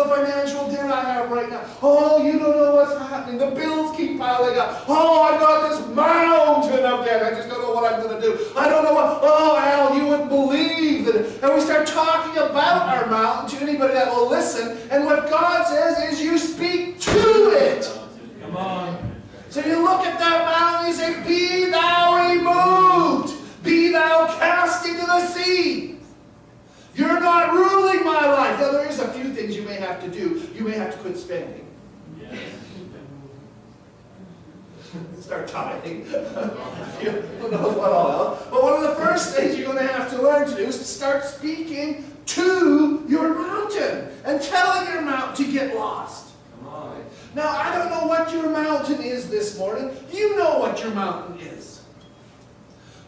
know the financial debt I have right now. Oh, you don't know what's happening. The bills keep piling up. Oh, I've got this mountain of debt. I just don't know what I'm going to do. I don't know what. Oh, Al, you wouldn't believe that. And we start talking about our mountain to anybody that will listen. And what God says is you speak to it. Come on. So you look at that mountain and you say, be thou removed. Be thou cast into the sea. You're not ruling my life. Now there is a few things you may have to do. You may have to quit spending. Yes. Start tithing. Who knows what all else. But one of the first things you're going to have to learn to do is to start speaking to your mountain and telling your mountain to get lost. Come on. Now, I don't know what your mountain is this morning. You know what your mountain is.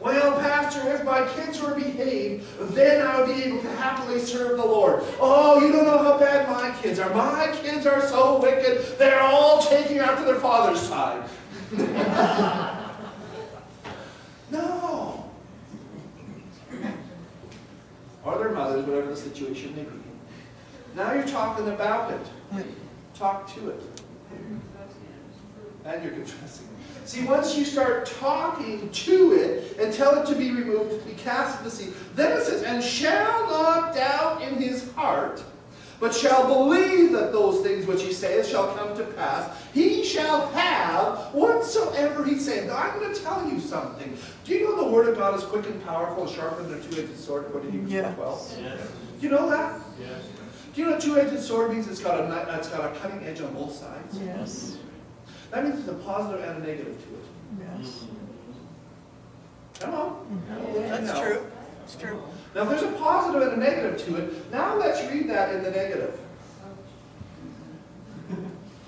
Well, Pastor, if my kids were behaved, then I would be able to happily serve the Lord. Oh, you don't know how bad my kids are. My kids are so wicked, they're all taking after their father's side. No. Or their mothers, whatever the situation may be. Now you're talking about it. Talk to it. And you're confessing. See, once you start talking to it and tell it to be removed, to be cast into the sea, then it says, and shall not doubt in his heart, but shall believe that those things which he saith shall come to pass. He shall have whatsoever he saith. Now, I'm going to tell you something. Do you know the Word of God is quick and powerful, sharper than a two-edged sword, according to Hebrews 12? Yes. Do you know that? Yes. Do you know what a two-edged sword means? It's got a cutting edge on both sides. Yes. That means there's a positive and a negative to it. Yes. Come on. That's true. It's true. Now, if there's a positive and a negative to it, now let's read that in the negative.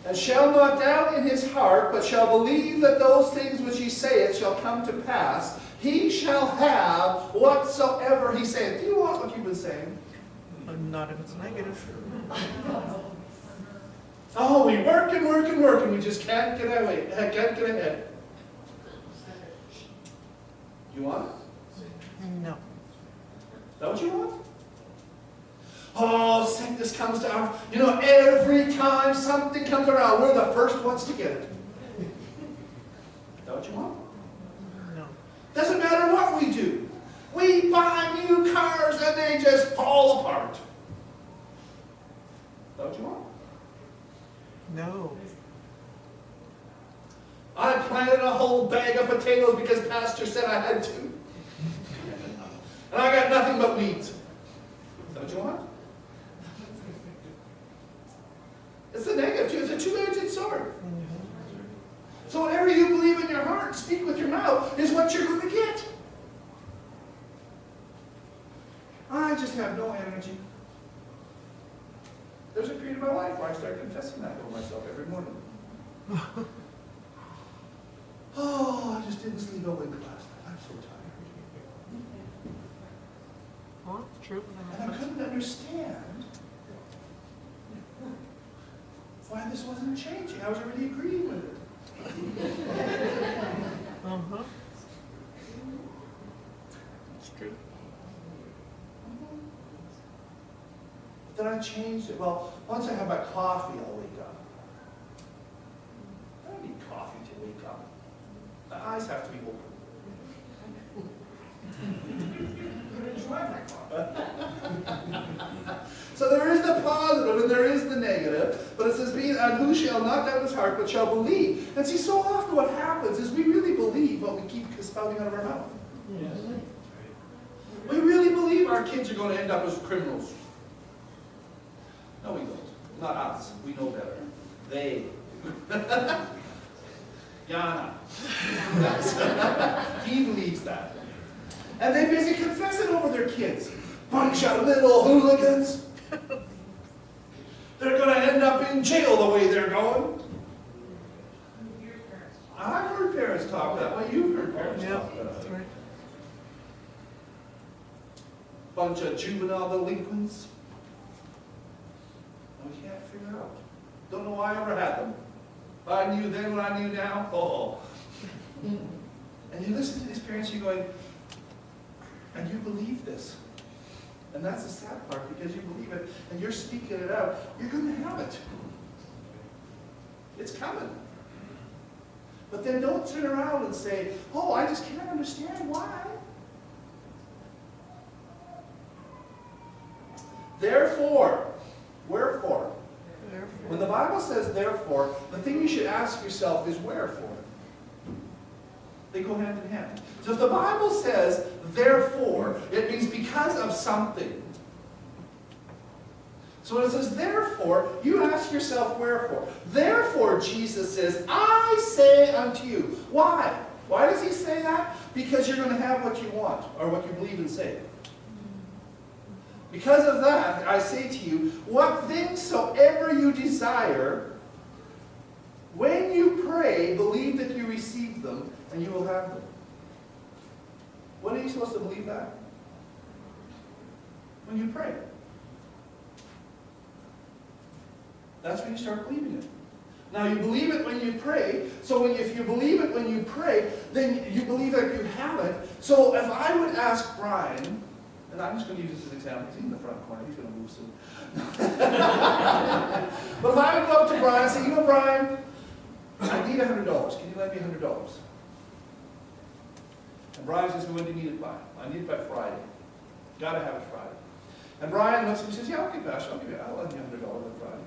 And shall not doubt in his heart, but shall believe that those things which he saith shall come to pass. He shall have whatsoever he saith. Do you want what you've been saying? Not if it's negative. Oh, we work and work and work, and we just can't get away. Can't get ahead. You want it? No. Is that what you want? Oh, sickness comes to our... You know, every time something comes around, we're the first ones to get it. Is that what you want? No. Doesn't matter what we do. We buy new cars and they just fall apart. Is that what you want? No. I planted a whole bag of potatoes because Pastor said I had to. And I got nothing but weeds. Is that what you want? It's the negative too. It's a two-edged sword. So whatever you believe in your heart, speak with your mouth, is what you're going to get. I just have no energy. There's a period of my life where I started confessing that for myself every morning. Oh, I just didn't sleep well in class. I'm so tired. Well, true. And I couldn't understand why this wasn't changing. I was already agreeing with it. Uh-huh. It's true. Then I changed it. Well, once I have my coffee, I'll wake up. I don't need coffee to wake up. The eyes have to be open. So there is the positive and there is the negative, but it says, and who shall not doubt his heart, but shall believe. And see, so often what happens is we really believe what we keep spouting out of our mouth. Yes. We really believe our kids are going to end up as criminals. No, we don't. Not us. We know better. They. Yana. He believes that. And they basically confess it over their kids. Bunch of little hooligans. They're going to end up in jail the way they're going. I've heard parents talk that way. You've heard parents talk that That's way. right. Bunch of juvenile delinquents. We can't figure out. Don't know why I ever had them. I knew then what I knew now. Oh. And you listen to these parents, you're going, and you believe this. And that's the sad part, because you believe it and you're speaking it out, you're going to have it. It's coming. But then don't turn around and say, oh, I just can't understand why. Therefore, wherefore? When the Bible says therefore, the thing you should ask yourself is wherefore. They go hand in hand. So if the Bible says therefore, it means because of something. So when it says therefore, you ask yourself wherefore. Therefore, Jesus says, I say unto you. Why? Why does he say that? Because you're going to have what you want, or what you believe and say. Because of that, I say to you, what things soever you desire, when you pray, believe that you receive them, and you will have them. When are you supposed to believe that? When you pray. That's when you start believing it. Now you believe it when you pray, so if you believe it when you pray, then you believe that you have it. So if I would ask Brian, and I'm just going to use this as an example, he's in the front corner, he's going to move soon. But if I would go up to Brian and say, you know Brian, I need $100, can you lend me $100? And Brian says, when do you need it by? I need it by Friday. Got to have it Friday. And Brian looks at me and says, yeah, okay, Bash, I'll lend you $100 on Friday.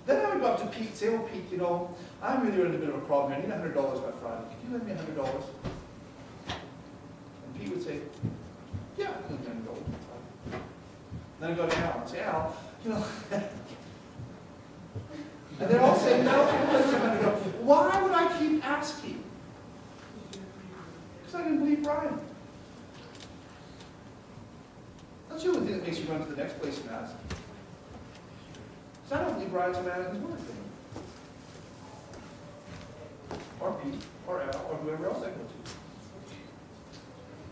Then I would go up to Pete and say, oh, Pete, you know, I'm really in a bit of a problem here. I need $100 by Friday. Can you lend me $100? And Pete would say, yeah, I can lend you $100 by Friday. Then I'd go to Al and say, Al, you know, and they're all saying, no, $100. Why would I keep asking? Because I didn't believe Brian. That's the only thing that makes you run to the next place and ask. So I don't believe Brian's a man of his word. Or Pete, or Al, or whoever else I go to.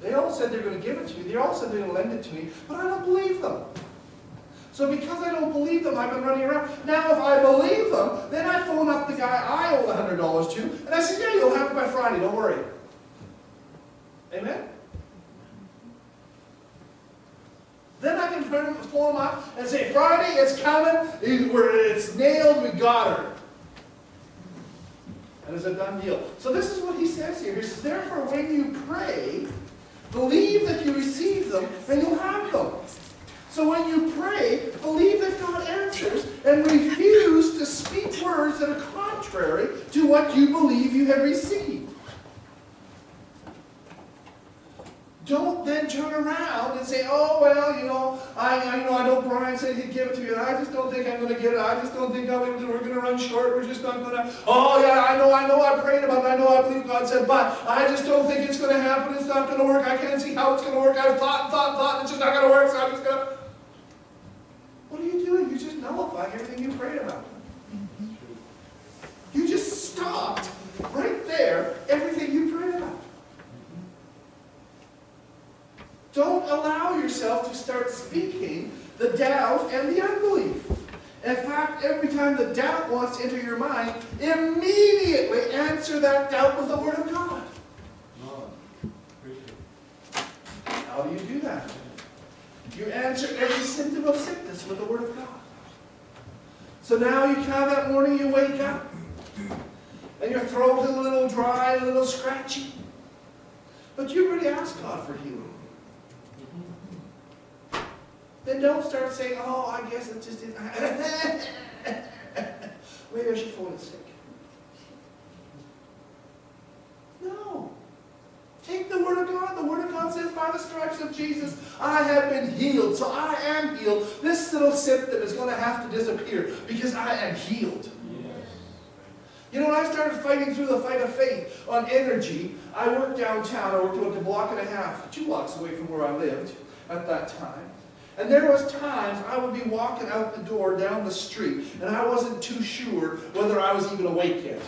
They all said they're going to give it to me. They all said they're going to lend it to me, but I don't believe them. So because I don't believe them, I've been running around. Now if I believe them, then I phone up the guy I owe the $100 to, and I say, yeah, you'll have it by Friday, don't worry. Amen? Then I can phone him up and say, Friday, it's coming, it's nailed, we got her. And it's a done deal. So this is what he says here. He says, therefore, when you pray, believe that you receive them, and you'll have them. So when you pray, believe that God answers, and refuse to speak words that are contrary to what you believe you have received. Don't then turn around and say, oh, well, I know Brian said he'd give it to me, and I just don't think I'm going to get it. I just don't think we're going to run short. We're just not going to, oh, yeah, I know, I prayed about it. I know, I believe God said, but I just don't think it's going to happen. It's not going to work. I can't see how it's going to work. I've thought, and it's just not going to work, so I'm just going to. What are you doing? You're just nullifying everything you prayed about. You just stopped right there everything you prayed about. Don't allow yourself to start speaking the doubt and the unbelief. In fact, every time the doubt wants to enter your mind, immediately answer that doubt with the Word of God. How do you do that? You answer every symptom of sickness with the Word of God. So now you come that morning, you wake up, and your throat is a little dry, a little scratchy. But you already asked God for healing. Then don't start saying, oh, I guess it just didn't. Maybe I should phone it sick. No. Take the Word of God. The Word of God says, by the stripes of Jesus, I have been healed. So I am healed. This little symptom is going to have to disappear because I am healed. Yes. You know, when I started fighting through the fight of faith on energy, I worked downtown. I worked about a block and a half, 2 blocks away from where I lived at that time. And there was times I would be walking out the door down the street, and I wasn't too sure whether I was even awake yet.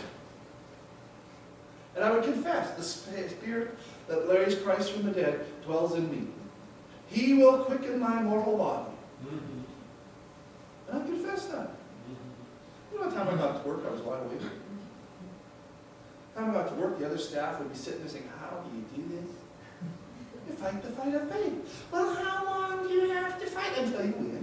And I would confess, the Spirit that raised Christ from the dead dwells in me. He will quicken my mortal body. And I confess that. You know, the time I got to work, I was wide awake. The time I got to work, the other staff would be sitting there saying, how do you do this? fight the fight of faith. Well, how long do you have to fight until you win?